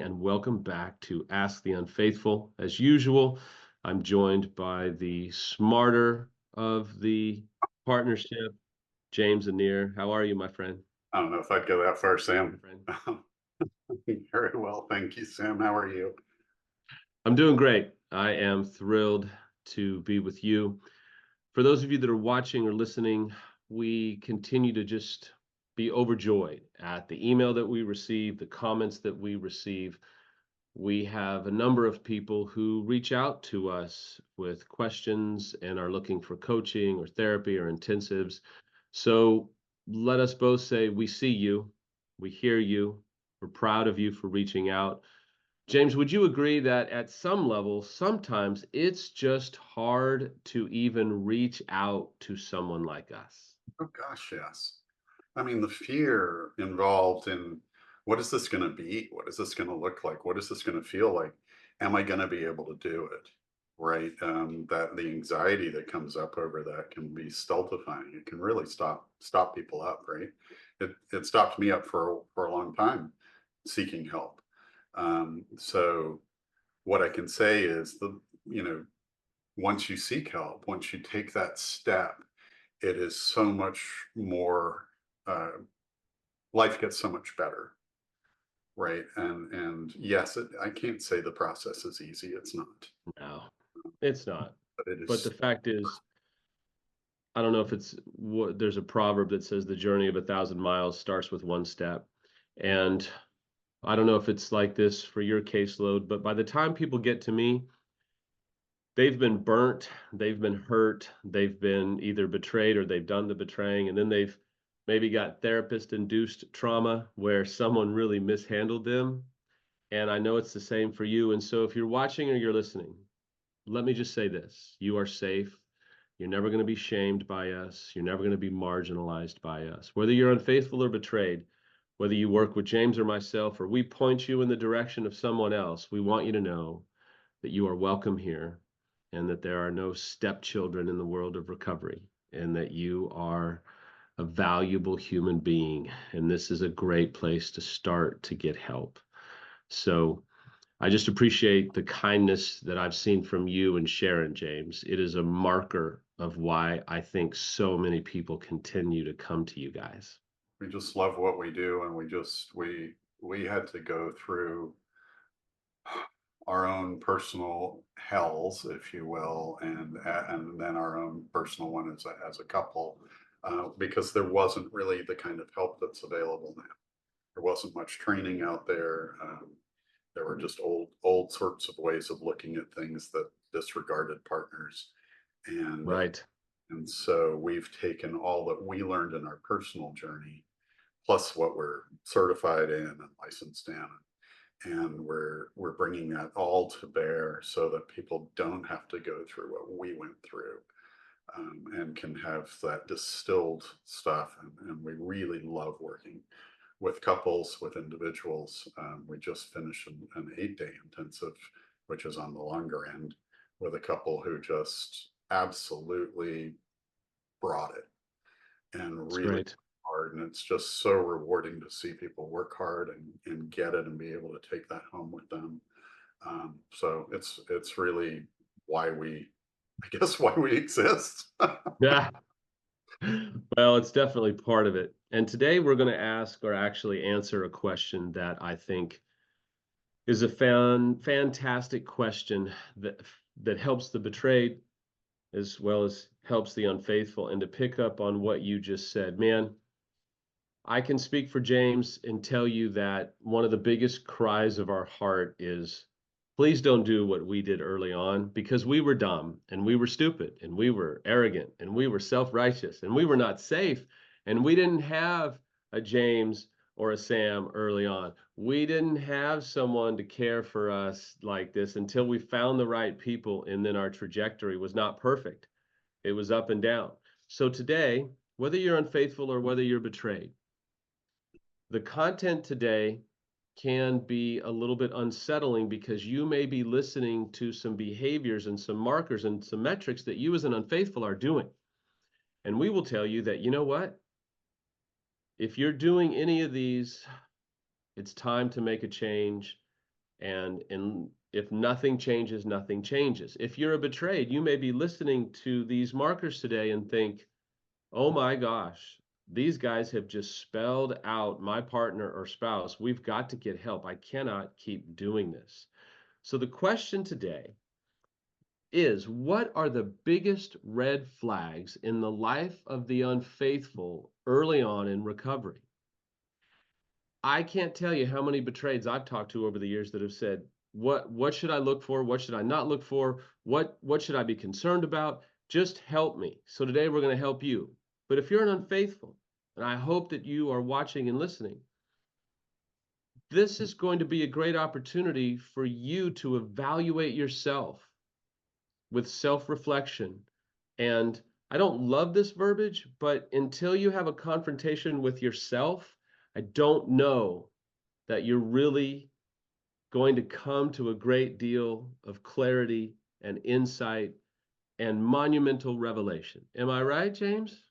and welcome back to Ask the Unfaithful. As usual, I'm joined by the smarter of the partnership, James Anir. How are you, my friend? I don't know if I'd go that far, My Sam. friend. Very well, thank you, Sam. How are you? I'm doing great. I am thrilled to be with you. For those of you that are watching or listening, we continue to just be overjoyed at the email that we receive, the comments that we receive. We have a number of people who reach out to us with questions and are looking for coaching or therapy or intensives. So let us both say we see you, we hear you, we're proud of you for reaching out. James, would you agree that at some level, sometimes it's just hard to even reach out to someone like us? Oh gosh, yes. I mean, the fear involved in what is this going to be? What is this going to look like? What is this going to feel like? Am I going to be able to do it? Right. That the anxiety that comes up over that can be stultifying. It can really stop people up. Right. It stopped me up for a long time seeking help. So what I can say is you know once you seek help, once you take that step, it is so much more. Uh, Life gets so much better, right? And yes, I can't say the process is easy. It's not, No, it's not. but it But is. the fact is, I don't know if it's what there's a proverb that says the journey of 1,000 miles starts with one step. And I don't know if it's like this for your caseload, but by the time people get to me, they've been burnt, they've been hurt, they've been either betrayed or they've done the betraying, and then they've maybe got therapist induced trauma where someone really mishandled them. And I know it's the same for you. And so if you're watching or you're listening, let me just say this: you are safe. You're never going to be shamed by us. You're never going to be marginalized by us. Whether you're unfaithful or betrayed, whether you work with James or myself, or we point you in the direction of someone else, we want you to know that you are welcome here and that there are no stepchildren in the world of recovery and that you are a valuable human being. And this is a great place to start to get help. So I just appreciate the kindness that I've seen from you and Sharon, James. It is a marker of why I think so many people continue to come to you guys. We just love what we do, and we had to go through our own personal hells, if you will, and then our own personal one as a couple, because there wasn't really the kind of help that's available now. There wasn't much training out there. There were just old sorts of ways of looking at things that disregarded partners, and Right. and so we've taken all that we learned in our personal journey, plus what we're certified in and licensed in, and we're bringing that all to bear so that people don't have to go through what we went through, and can have that distilled stuff. And we really love working with couples, with individuals. We just finished an 8-day intensive, which is on the longer end, with a couple who just absolutely brought it and It's really great. hard. And it's just so rewarding to see people work hard and get it and be able to take that home with them. So it's really why I guess, why we exist. Yeah. Well, it's definitely part of it. And today we're going to ask or actually answer a question that I think is a fantastic question that helps the betrayed as well as helps the unfaithful. And to pick up on what you just said, man, I can speak for James and tell you that one of the biggest cries of our heart is please don't do what we did early on because we were dumb and we were stupid and we were arrogant and we were self-righteous and we were not safe and we didn't have a James or a Sam early on. We didn't have someone to care for us like this until we found the right people, and then our trajectory was not perfect. It was up and down. So today, whether you're unfaithful or whether you're betrayed, the content today can be a little bit unsettling because you may be listening to some behaviors and some markers and some metrics that you as an unfaithful are doing. And we will tell you that, you know what? If you're doing any of these, it's time to make a change. And if nothing changes, nothing changes. If you're a betrayed, you may be listening to these markers today and think, oh my gosh, these guys have just spelled out my partner or spouse. We've got to get help. I cannot keep doing this. So the question today is, what are the biggest red flags in the life of the unfaithful early on in recovery? I can't tell you how many betrayeds I've talked to over the years that have said, what should I look for? What should I not look for? What should I be concerned about? Just help me. So today we're going to help you. But if you're an unfaithful, and I hope that you are watching and listening, this is going to be a great opportunity for you to evaluate yourself with self-reflection. And I don't love this verbiage, but until you have a confrontation with yourself, I don't know that you're really going to come to a great deal of clarity and insight and monumental revelation. Am I right, James?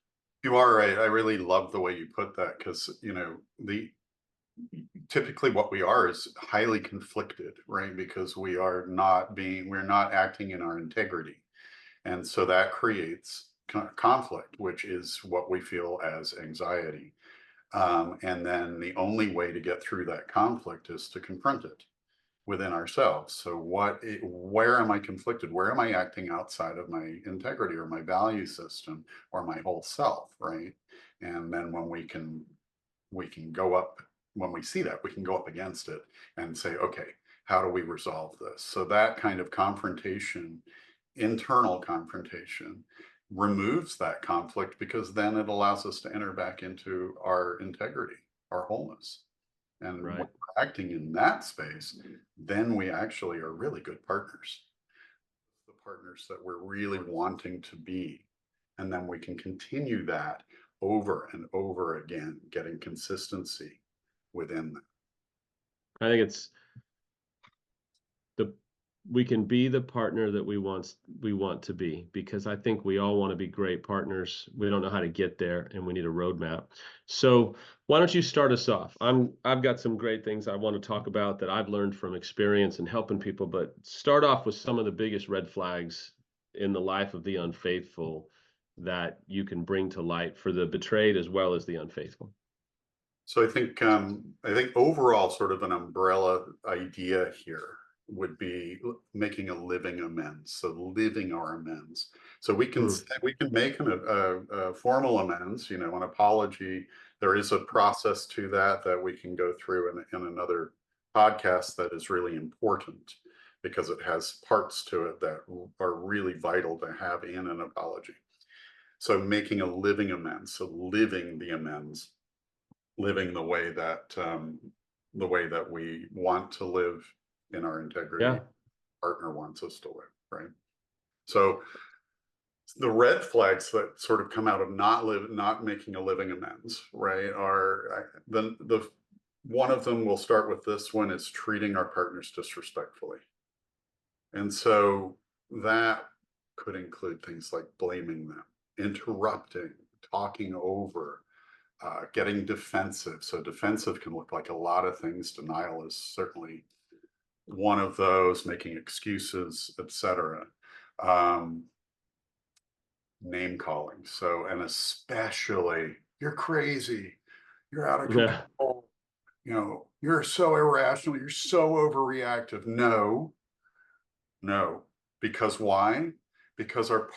You are right. I really love the way you put that because, the typically what we are is highly conflicted, right? Because we're not acting in our integrity. And so that creates conflict, which is what we feel as anxiety. And then the only way to get through that conflict is to confront it within ourselves. So where am I conflicted? Where am I acting outside of my integrity or my value system or my whole self, right? And then we can go up when we see that, we can go up against it and say, okay, how do we resolve this? So that kind of confrontation, internal confrontation, removes that conflict because then it allows us to enter back into our integrity, our wholeness. And when Right. we're acting in that space, then we actually are really good partners, the partners that we're really wanting to be. And then we can continue that over and over again, getting consistency within that. I think it's the we can be the partner that we want to be, because I think we all want to be great partners. We don't know how to get there, and we need a roadmap. So why don't you start us off? I've got some great things I want to talk about that I've learned from experience and helping people, but start off with some of the biggest red flags in the life of the unfaithful that you can bring to light for the betrayed as well as the unfaithful. So I think overall, sort of an umbrella idea here would be making a living amends. So living our amends. So Mm, we can make a formal amends. An apology. There is a process to that we can go through in another podcast that is really important because it has parts to it that are really vital to have in an apology. So making a living amends. So living the amends, living the way that we want to live in our integrity, yeah. partner wants us to live, right? So the red flags that sort of come out of not making a living amends, right, are the one of them, we'll start with this one, is treating our partners disrespectfully. And so that could include things like blaming them, interrupting, talking over, getting defensive. So defensive can look like a lot of things. Denial is certainly one of those, making excuses, etc. Um, Name calling. So, and especially, you're crazy, you're out of Yeah. control, you're so irrational, you're so overreactive. No, no. Because why? Because our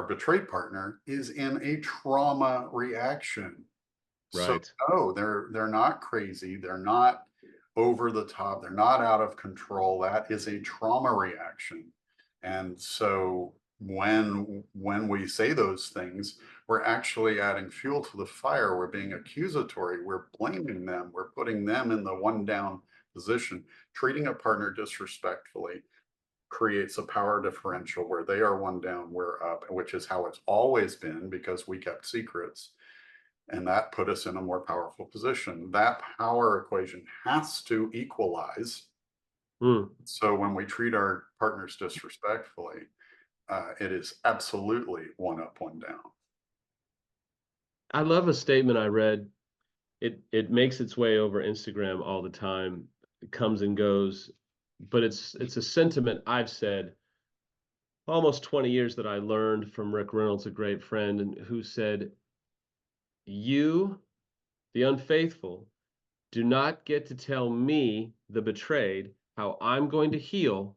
betrayed partner is in a trauma reaction. So Right. no, they're not crazy. They're not over the top. They're not out of control. That is a trauma reaction. And so when we say those things, we're actually adding fuel to the fire. We're being accusatory. We're blaming them. We're putting them in the one down position. Treating a partner disrespectfully creates a power differential where they are one down, we're up, which is how it's always been because we kept secrets, and that put us in a more powerful position. That power equation has to equalize. Mm. So when we treat our partners disrespectfully, it is absolutely one up, one down. I love a statement I read. It makes its way over Instagram all the time. comes and goes, but it's a sentiment I've said almost 20 years that I learned from Rick Reynolds, a great friend, and who said, "You, the unfaithful, do not get to tell me, the betrayed, how I'm going to heal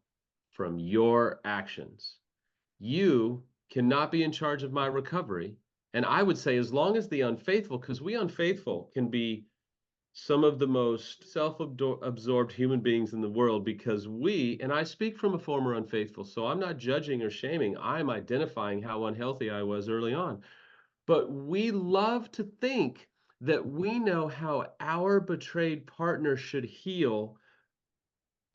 from your actions. You cannot be in charge of my recovery." And I would say, as long as the unfaithful, because we unfaithful can be some of the most self-absorbed human beings in the world, because we, and I speak from a former unfaithful, so I'm not judging or shaming, I'm identifying how unhealthy I was early on. But we love to think that we know how our betrayed partner should heal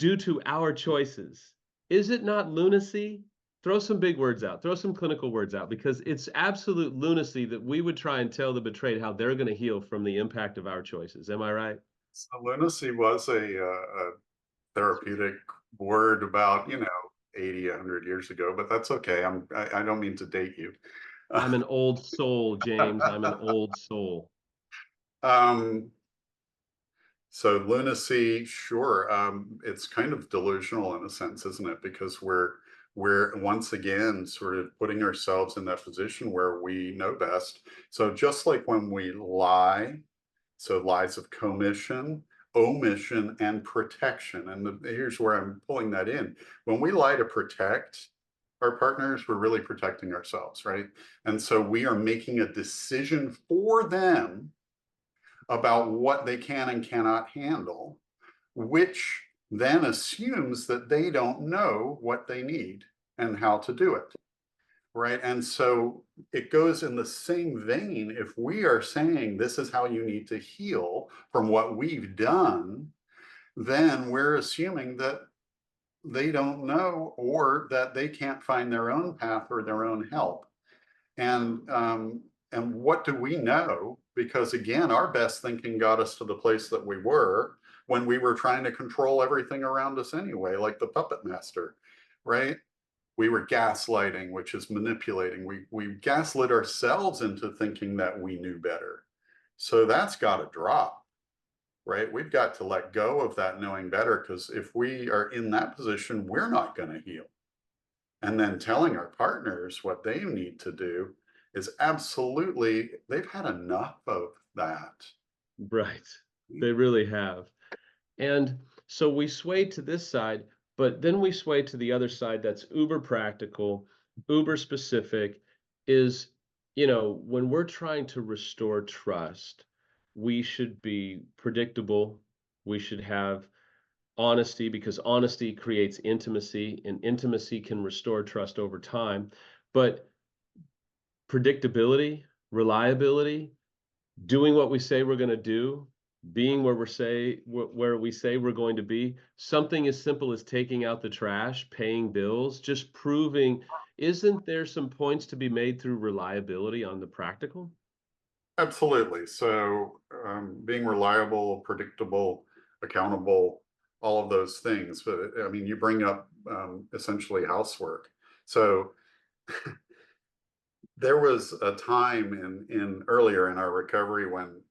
due to our choices. Is it not lunacy? Throw some big words out, throw some clinical words out, because it's absolute lunacy that we would try and tell the betrayed how they're going to heal from the impact of our choices. Am I right? So lunacy was a therapeutic word about, 80, 100 years ago, but that's okay. I don't mean to date you. I'm an old soul, James. I'm an old soul. um, so lunacy, sure. It's kind of delusional in a sense, isn't it? Because we're once again sort of putting ourselves in that position where we know best. So just like when we lie, so lies of commission, omission, and protection. And here's where I'm pulling that in. When we lie to protect our partners, we're really protecting ourselves, right? And so we are making a decision for them about what they can and cannot handle, which then assumes that they don't know what they need and how to do it. Right. And so it goes in the same vein. If we are saying this is how you need to heal from what we've done, then we're assuming that they don't know or that they can't find their own path or their own help. And what do we know? Because again, our best thinking got us to the place that we were when we were trying to control everything around us anyway, like the puppet master, right? We were gaslighting, which is manipulating. We gaslit ourselves into thinking that we knew better. So that's got to drop, right? We've got to let go of that knowing better, because if we are in that position, we're not going to heal. And then telling our partners what they need to do is absolutely, they've had enough of that. Right. They really have. And so we sway to this side, but then we sway to the other side that's uber practical, uber specific, is, when we're trying to restore trust, we should be predictable. We should have honesty, because honesty creates intimacy, and intimacy can restore trust over time. But predictability, reliability, doing what we say we're going to do, being where we say we're going to be, something as simple as taking out the trash, paying bills, just proving, isn't there some points to be made through reliability on the practical? Absolutely. So being reliable, predictable, accountable, all of those things. But I mean, you bring up essentially housework. So there was a time in earlier in our recovery when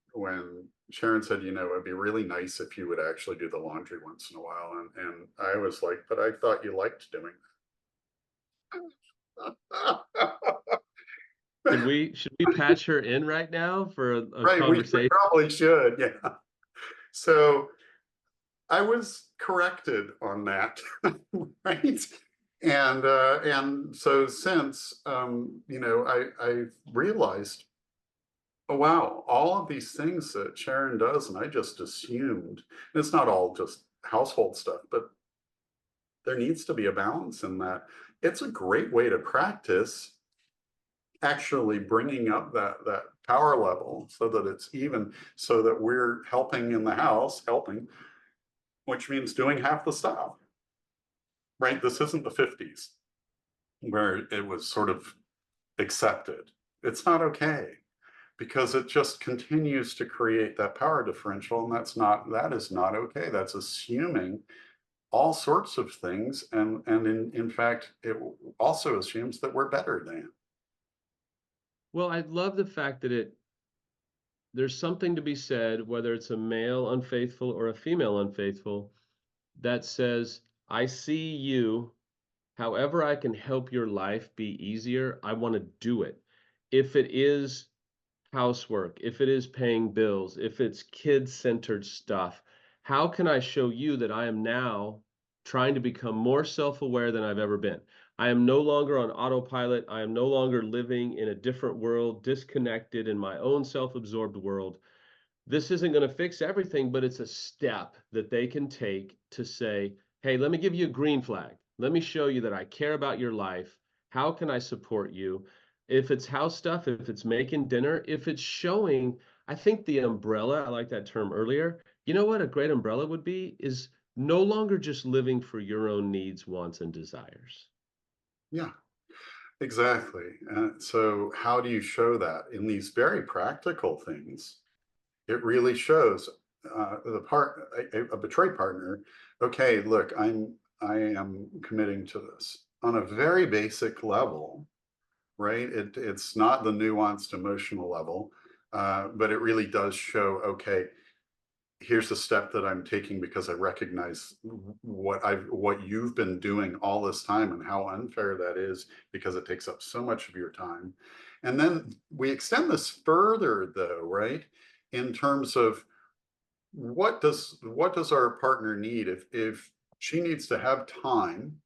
Sharon said, it'd be really nice if you would actually do the laundry once in a while. And I was like, but I thought you liked doing that. Should we patch her in right now for a Right, we conversation? probably should. Yeah. So I was corrected on that, right? And so since I realized, oh wow, all of these things that Sharon does, and I just assumed, and it's not all just household stuff, but there needs to be a balance in that. It's a great way to practice actually bringing up that power level so that it's even, so that we're helping in the house, helping, which means doing half the stuff, right? This isn't the 50s where it was sort of accepted. It's not okay, because it just continues to create that power differential. And that is not okay. That's assuming all sorts of things. And in fact, it also assumes that we're better than. Well, I love the fact that there's something to be said, whether it's a male unfaithful or a female unfaithful, that says, I see you. However, I can help your life be easier, I want to do it. If it is housework, if it is paying bills, if it's kid-centered stuff, how can I show you that I am now trying to become more self-aware than I've ever been? I am no longer on autopilot. I am no longer living in a different world, disconnected in my own self-absorbed world. This isn't going to fix everything, but it's a step that they can take to say, hey, let me give you a green flag. Let me show you that I care about your life. How can I support you? If it's house stuff, if it's making dinner, if it's showing, I think the umbrella, I like that term earlier. You know what a great umbrella would be is no longer just living for your own needs, wants, and desires. Yeah, exactly. So how do you show that in these very practical things? It really shows a betrayed partner. Okay, look, I am committing to this on a very basic level, right? It's not the nuanced emotional level, but it really does show. Okay, here's the step that I'm taking because I recognize what you've been doing all this time and how unfair that is because it takes up so much of your time. And then we extend this further though, right? In terms of what does our partner need if she needs to have time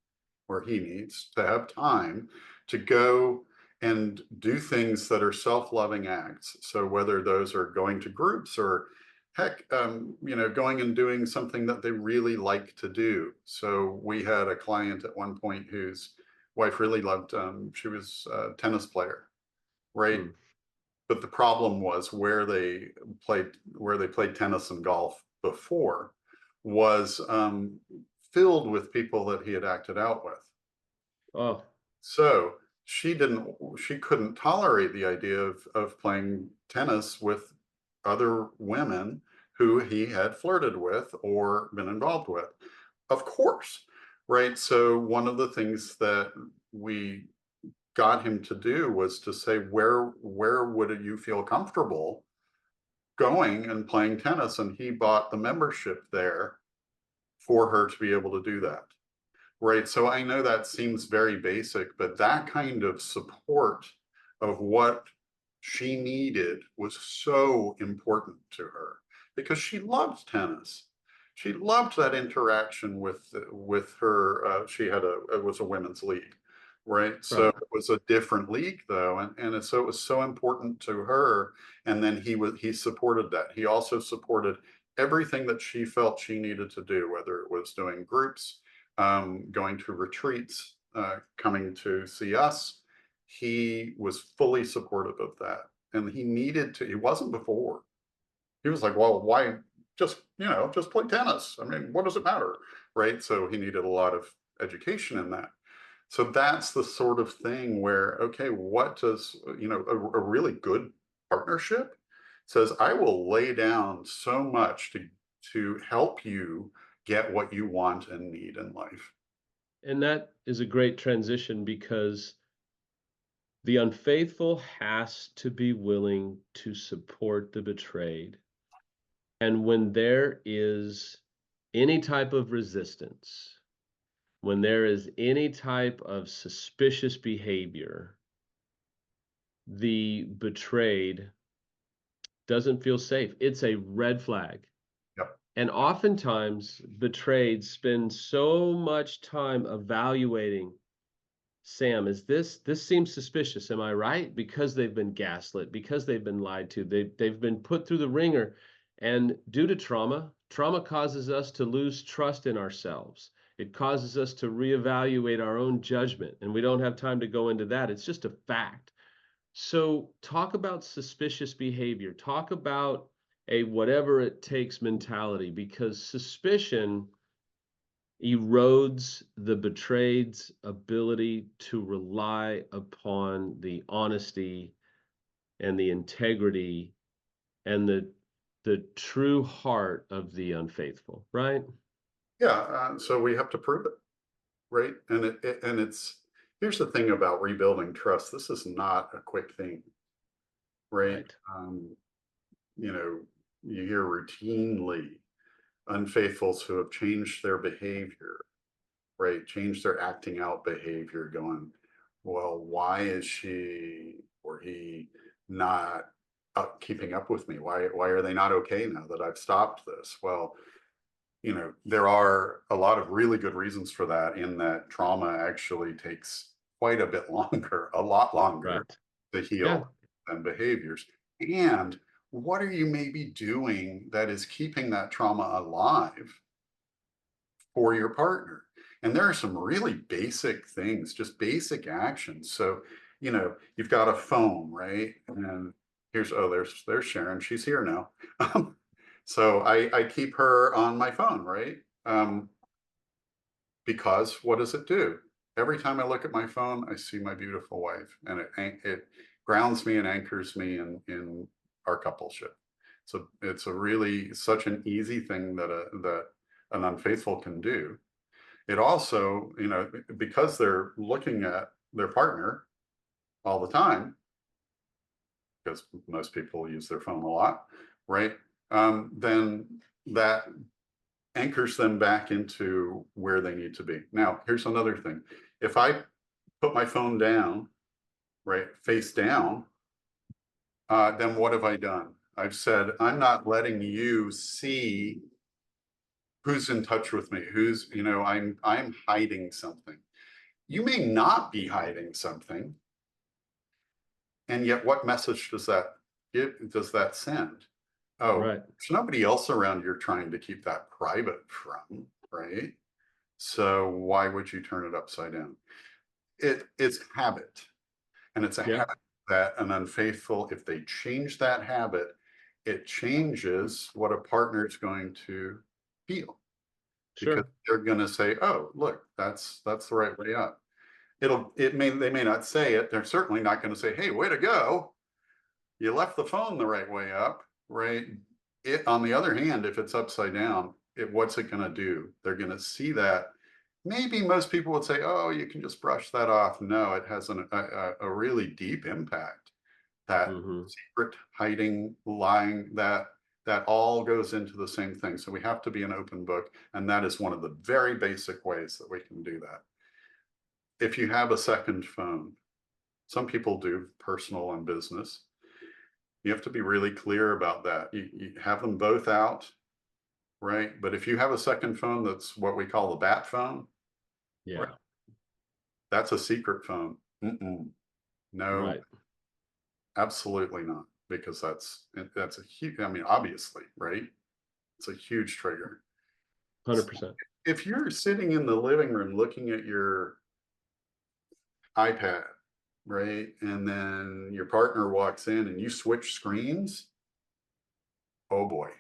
or he needs to have time to go and do things that are self-loving acts. So whether those are going to groups or heck, going and doing something that they really like to do. So we had a client at one point whose wife really loved, she was a tennis player, right? Hmm. But the problem was where they played tennis and golf before was filled with people that he had acted out with. Oh, So she couldn't tolerate the idea of playing tennis with other women who he had flirted with or been involved with. Of course, right? So one of the things that we got him to do was to say, where would you feel comfortable going and playing tennis? And he bought the membership there for her to be able to do that. Right. So I know that seems very basic, but that kind of support of what she needed was so important to her because she loved tennis. She loved that interaction with her. She had it was a women's league, right? So right. it was a different league though, and so it was so important to her. And then he supported that. He also supported everything that she felt she needed to do, whether it was doing groups, going to retreats, coming to see us. He was fully supportive of that. And he needed to, he wasn't before. He was like, well, why just play tennis? I mean, what does it matter? Right. So he needed a lot of education in that. So that's the sort of thing where, okay, what does, a really good partnership says, I will lay down so much to help you get what you want and need in life. And that is a great transition because the unfaithful has to be willing to support the betrayed. And when there is any type of resistance, when there is any type of suspicious behavior, the betrayed doesn't feel safe. It's a red flag. Yep. And oftentimes, betrayed spend so much time evaluating, Sam, is this seems suspicious, am I right? Because they've been gaslit, because they've been lied to, they've been put through the ringer. And due to trauma causes us to lose trust in ourselves. It causes us to reevaluate our own judgment. And we don't have time to go into that. It's just a fact. So talk about suspicious behavior. Talk about a whatever it takes mentality, because suspicion erodes the betrayed's ability to rely upon the honesty and the integrity and the true heart of the unfaithful, right? Yeah. So we have to prove it, right? And here's the thing about rebuilding trust. This is not a quick thing, right? Right. Um, you know, you hear routinely, unfaithfuls who have changed their behavior, right? Changed their acting out behavior, going, well, why is she or he not keeping up with me? Why are they not okay now that I've stopped this? Well, there are a lot of really good reasons for that, in that trauma actually takes quite a bit longer, a lot longer Right. to Yeah. heal than behaviors. And what are you maybe doing that is keeping that trauma alive for your partner? And there are some really basic things, just basic actions. So, you've got a phone, right? And there's Sharon. She's here now. So I keep her on my phone, right? Um, because what does it do? Every time I look at my phone, I see my beautiful wife, and it grounds me and anchors me in our coupleship. So it's a really such an easy thing that an unfaithful can do. It also, because they're looking at their partner all the time, because most people use their phone a lot, right? Then that anchors them back into where they need to be. Now, here's another thing. If I put my phone down, right, face down, then what have I done? I've said, I'm not letting you see who's in touch with me, I'm hiding something. You may not be hiding something, and yet what message does that send? Oh, Right. there's nobody else around you're trying to keep that private from, right? So why would you turn it upside down? It's habit, and it's a Yeah. habit that an unfaithful, if they change that habit, it changes what a partner is going to feel, because Sure. they're going to say, "Oh, look, that's the right way up." They may not say it. They're certainly not going to say, "Hey, way to go! You left the phone the right way up," right? On the other hand, if it's upside down, what's it going to do? They're going to see that. Maybe most people would say, "Oh, you can just brush that off." No, it has a really deep impact. That Hmm. secret, hiding, lying, that all goes into the same thing. So we have to be an open book, and that is one of the very basic ways that we can do that. If you have a second phone, some people do personal and business. You have to be really clear about that. You have them both out, right? But if you have a second phone that's what we call the bat phone, right, Yeah. that's a secret phone. Mm-mm. No, Right. absolutely not, because that's a huge. I mean, obviously, right? It's a huge trigger. 100%. If you're sitting in the living room looking at your iPad, right, and then your partner walks in and you switch screens, oh boy,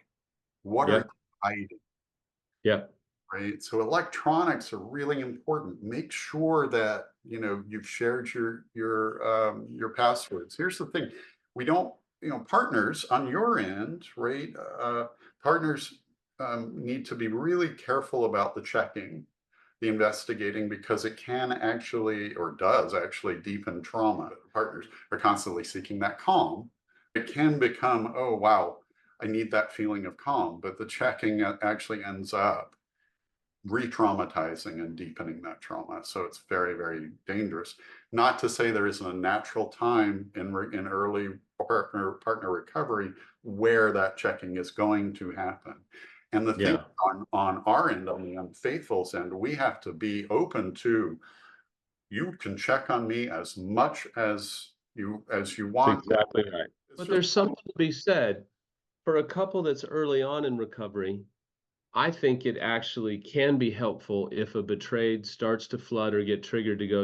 what are you Yep. hiding? Yep. Right? So electronics are really important. Make sure that you've shared your passwords. Here's the thing: we don't, partners on your end, right? Partners need to be really careful about the checking, the investigating, because it can actually, or does actually, deepen trauma. Partners are constantly seeking that calm. It can become, oh wow, I need that feeling of calm, but the checking actually ends up re-traumatizing and deepening that trauma. So it's very, very dangerous. Not to say there isn't a natural time in early partner recovery where that checking is going to happen. And the thing Yeah. on our end, on the unfaithful's end, we have to be open to, you can check on me as much as you That's want. exactly right. It's But just there's something to be said for a couple that's early on in recovery. I think it actually can be helpful if a betrayed starts to flood or get triggered to go,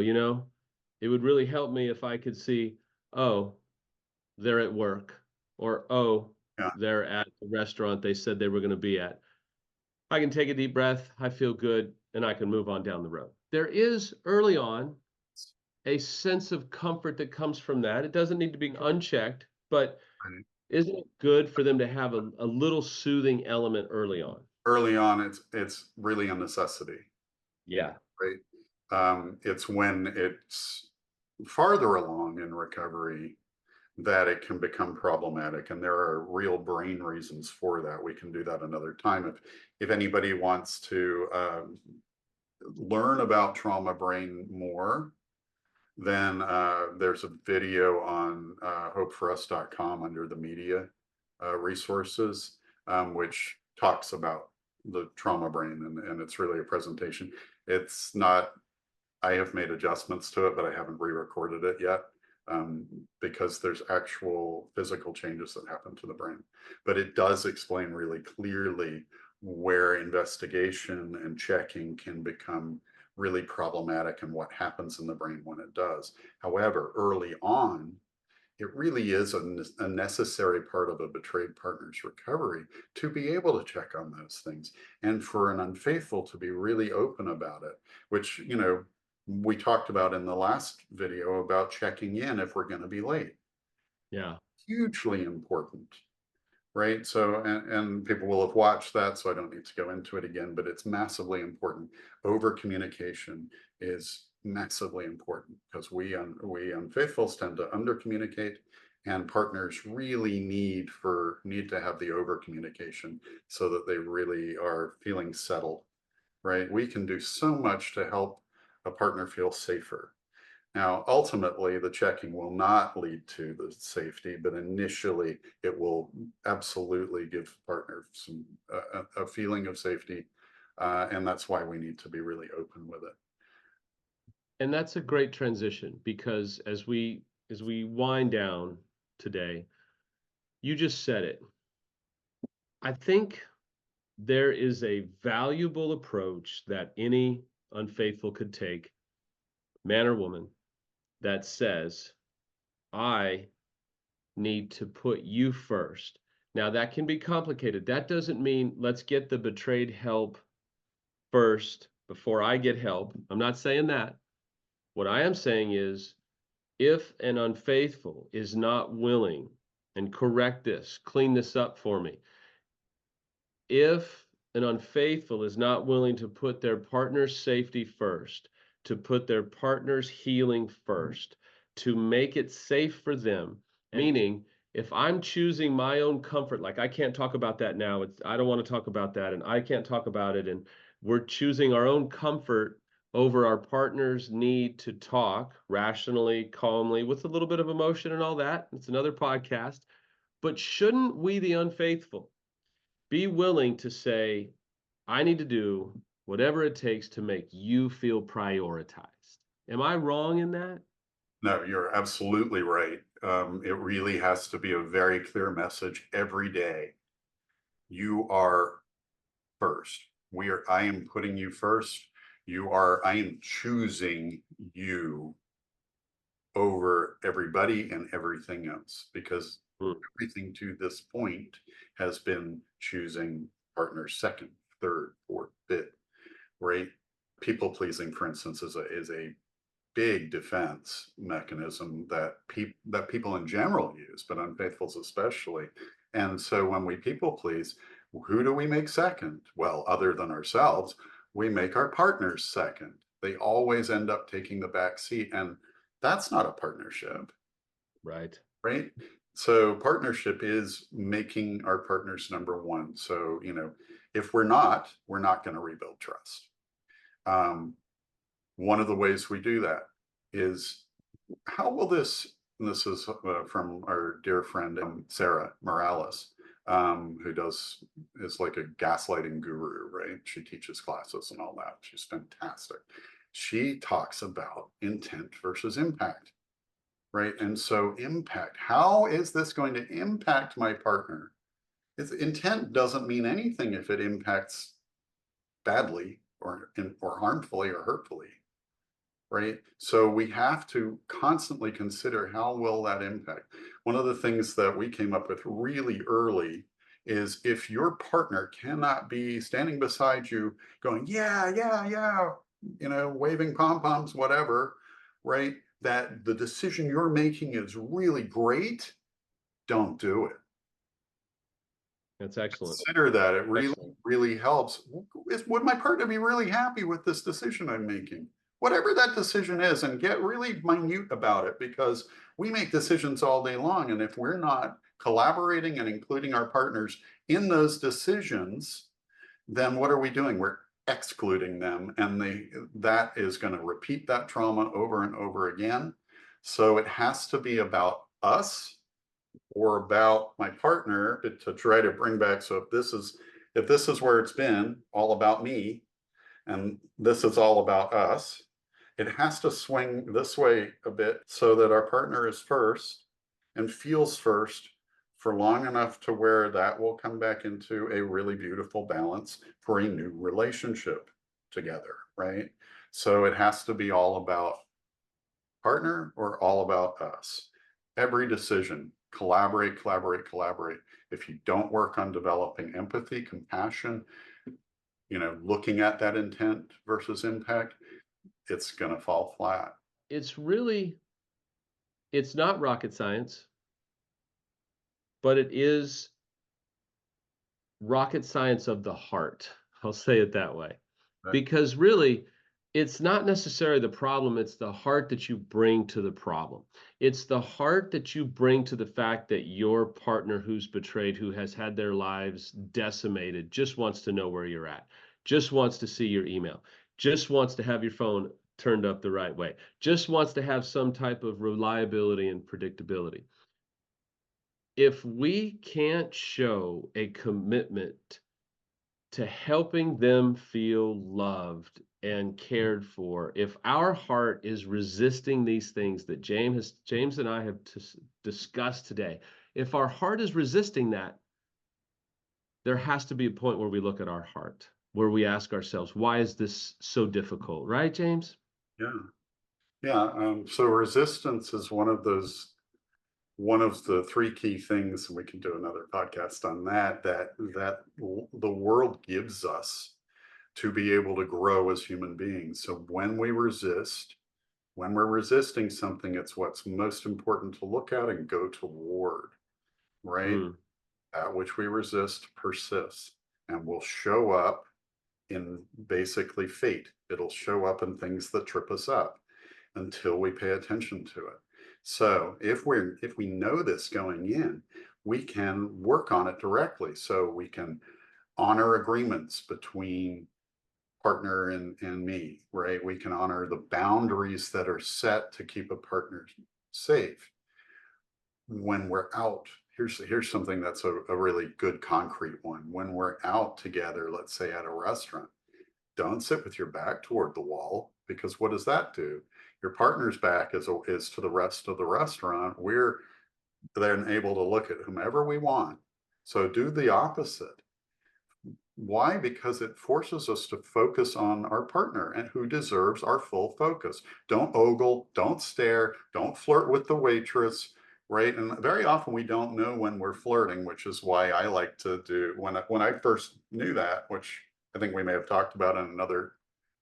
it would really help me if I could see, oh, they're at work, or oh, yeah, they're at the restaurant they said they were going to be at. I can take a deep breath, I feel good, and I can move on down the road. There is early on a sense of comfort that comes from that. It doesn't need to be unchecked, but right. isn't it good for them to have a little soothing element early on? Early on, it's really a necessity, Yeah. right? It's when it's farther along in recovery that it can become problematic. And there are real brain reasons for that. We can do that another time. If anybody wants to learn about trauma brain more, then there's a video on hopeforus.com under the media resources, which talks about the trauma brain, and it's really a presentation. It's not, I have made adjustments to it, but I haven't re-recorded it yet, because there's actual physical changes that happen to the brain. But it does explain really clearly where investigation and checking can become really problematic and what happens in the brain when it does. However, early on, it really is a necessary part of a betrayed partner's recovery to be able to check on those things, and for an unfaithful to be really open about it, which, we talked about in the last video about checking in if we're going to be late. Yeah. Hugely important, right? So, and people will have watched that, so I don't need to go into it again, but it's massively important. Over communication is massively important because we unfaithfuls tend to under communicate, and partners really need to have the over communication so that they really are feeling settled, right? We can do so much to help a partner feel safer. Now, ultimately, the checking will not lead to the safety, but initially it will absolutely give the partner a feeling of safety, and that's why we need to be really open with it. And that's a great transition because as we wind down today, you just said it. I think there is a valuable approach that any unfaithful could take, man or woman, that says, I need to put you first. Now, that can be complicated. That doesn't mean let's get the betrayed help first before I get help. I'm not saying that. What I am saying is if an unfaithful is not willing, and correct this, clean this up for me, if an unfaithful is not willing to put their partner's safety first, to put their partner's healing first, to make it safe for them, meaning if I'm choosing my own comfort, like I can't talk about that now, I don't want to talk about that, and I can't talk about it, and we're choosing our own comfort over our partner's need to talk rationally, calmly, with a little bit of emotion and all that. It's another podcast. But shouldn't we, the unfaithful, be willing to say, I need to do whatever it takes to make you feel prioritized? Am I wrong in that? No, you're absolutely right. It really has to be a very clear message every day. You are first. I am putting you first. I am choosing you over everybody and everything else, because Hmm. everything to this point has been choosing partner second, third, fourth, fifth, right? People pleasing, for instance, is a big defense mechanism that people in general use, but unfaithfuls especially. And so when we people please, who do we make second? Well, other than ourselves, we make our partners second. They always end up taking the back seat, and that's not a partnership, Right. right? So partnership is making our partners number one. So, if we're not going to rebuild trust. Um, One of the ways we do that is, how will and this is from our dear friend Sarah Morales, is like a gaslighting guru, right? She teaches classes and all that. She's fantastic. She talks about intent versus impact, right? And so impact, how is this going to impact my partner? Intent doesn't mean anything if it impacts badly or harmfully or hurtfully, right? So we have to constantly consider, how will that impact? One of the things that we came up with really early is, if your partner cannot be standing beside you going, yeah, yeah, yeah, waving pom-poms, whatever, right? That the decision you're making is really great, don't do it. That's excellent. Consider that. It really, Excellent. really helps. Would my partner be really happy with this decision I'm making? whatever that decision is, and get really minute about it, because we make decisions all day long. And if we're not collaborating and including our partners in those decisions, then what are we doing? We're excluding them, and that is going to repeat that trauma over and over again. So it has to be about us or about my partner to try to bring back. So if this is where it's been all about me, and this is all about us, it has to swing this way a bit so that our partner is first and feels first for long enough to where that will come back into a really beautiful balance for a new relationship together, right? So it has to be all about partner or all about us. Every decision, collaborate, collaborate, collaborate. If you don't work on developing empathy, compassion, looking at that intent versus impact, it's going to fall flat. It's really it's not rocket science, but it is rocket science of the heart. I'll say it that way. Right? Because really, it's not necessarily the problem, it's the heart that you bring to the problem. It's the heart that you bring to the fact that your partner who's betrayed, who has had their lives decimated, just wants to know where you're at, just wants to see your email, just wants to have your phone turned up the right way, just wants to have some type of reliability and predictability. If we can't show a commitment to helping them feel loved and cared for, if our heart is resisting these things that James and I have discussed today, if our heart is resisting that, there has to be a point where we look at our heart, where we ask ourselves, why is this so difficult? Right, James? Yeah. Yeah. So resistance is one of the three key things, and we can do another podcast on that the world gives us to be able to grow as human beings. So when we're resisting something, it's what's most important to look at and go toward, right? Mm, That which we resist persists and will show up in basically fate. It'll show up in things that trip us up until we pay attention to it. So if we know this going in, we can work on it directly. So we can honor agreements between partner and me, right? We can honor the boundaries that are set to keep a partner safe. When we're out, here's something that's a really good concrete one. When we're out together, let's say at a restaurant, don't sit with your back toward the wall, because what does that do? Your partner's back is to the rest of the restaurant. We're then able to look at whomever we want. So do the opposite. Why? Because it forces us to focus on our partner and who deserves our full focus. Don't ogle, don't stare, don't flirt with the waitress, right? And very often we don't know when we're flirting, which is why I like to do when I first knew that, which I think we may have talked about in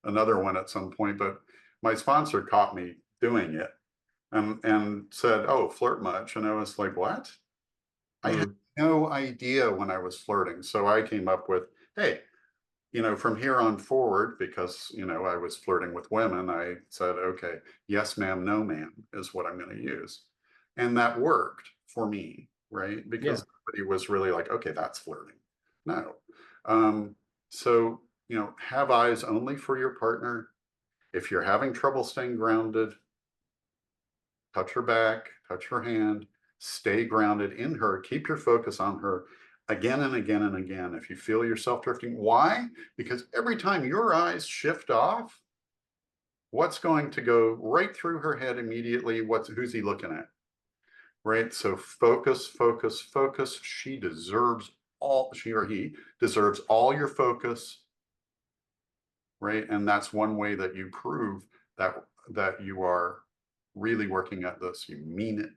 another one at some point, but my sponsor caught me doing it and said, "Oh, flirt much?" And I was like, "What?" I had mm, no idea when I was flirting. So I came up with, hey, from here on forward, because, I was flirting with women, I said, okay, yes, ma'am, no, ma'am is what I'm going to use. And that worked for me, right? yeah. Because nobody was really like, okay, that's flirting. No. Um, so, have eyes only for your partner. If you're having trouble staying grounded, touch her back, touch her hand, stay grounded in her, keep your focus on her again and again and again. If you feel yourself drifting, why? Because every time your eyes shift off, what's going to go right through her head immediately? Who's he looking at? Right? So focus, focus, focus. She or he deserves all your focus, right? And that's one way that you prove that you are really working at this. You mean it,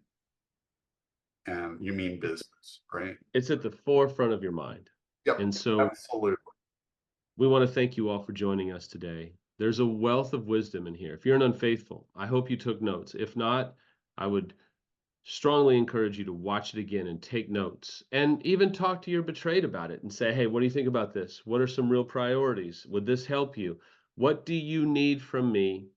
and you mean business, right? It's at the forefront of your mind. Yep, And so absolutely. we want to thank you all for joining us today. There's a wealth of wisdom in here. If you're an unfaithful, I hope you took notes. If not, I would strongly encourage you to watch it again and take notes and even talk to your betrayed about it and say, hey, what do you think about this? What are some real priorities? Would this help you? What do you need from me?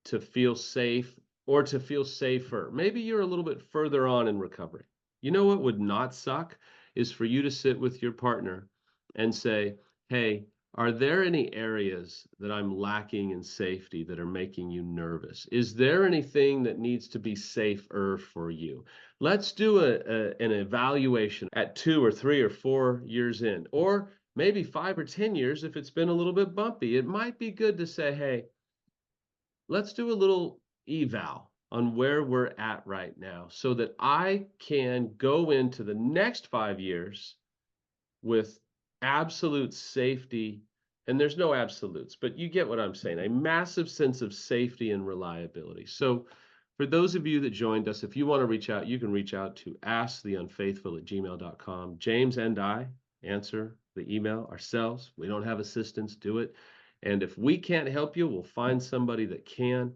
to feel safe or to feel safer. Maybe you're a little bit further on in recovery. You know what would not suck is for you to sit with your partner and say, "Hey, are there any areas that I'm lacking in safety that are making you nervous? Is there anything that needs to be safer for you? Let's do an evaluation at 2 or 3 or 4 years in, or maybe 5 or 10 years if it's been a little bit bumpy. It might be good to say, hey, let's do a little eval on where we're at right now so that I can go into the next 5 years with absolute safety. And there's no absolutes, but you get what I'm saying, a massive sense of safety and reliability. So, for those of you that joined us, if you want to reach out, you can reach out to asktheunfaithful@gmail.com. James and I answer the email ourselves. We don't have assistants do it. And if we can't help you, we'll find somebody that can.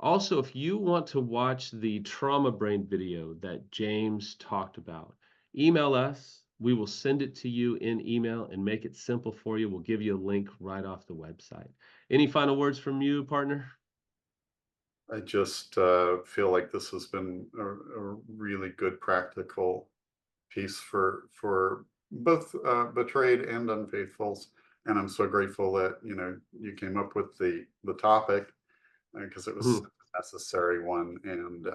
Also, if you want to watch the trauma brain video that James talked about, email us. We will send it to you in email and make it simple for you. We'll give you a link right off the website. Any final words from you, partner? I just feel like this has been a really good practical piece for both betrayed and unfaithfuls, and I'm so grateful that you came up with the topic because it was Mhm. a necessary one. And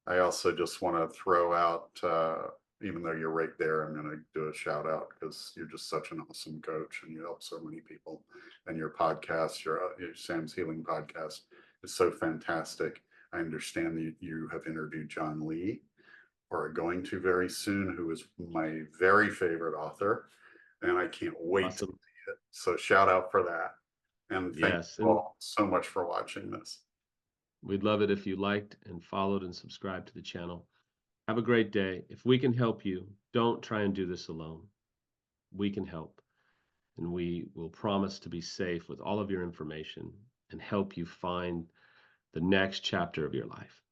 I also just want to throw out, even though you're right there, I'm going to do a shout out because you're just such an awesome coach and you help so many people. And your podcast, your Sam's Healing podcast, is so fantastic. I understand that you have interviewed John Lee, or are going to very soon, who is my very favorite author, and I can't wait to Awesome. see it. So shout out for that. And thank Yes. you And all so much for watching this. we'd love it if you liked and followed and subscribed to the channel. Have a great day. If we can help you, don't try and do this alone. We can help, and we will promise to be safe with all of your information and help you find the next chapter of your life.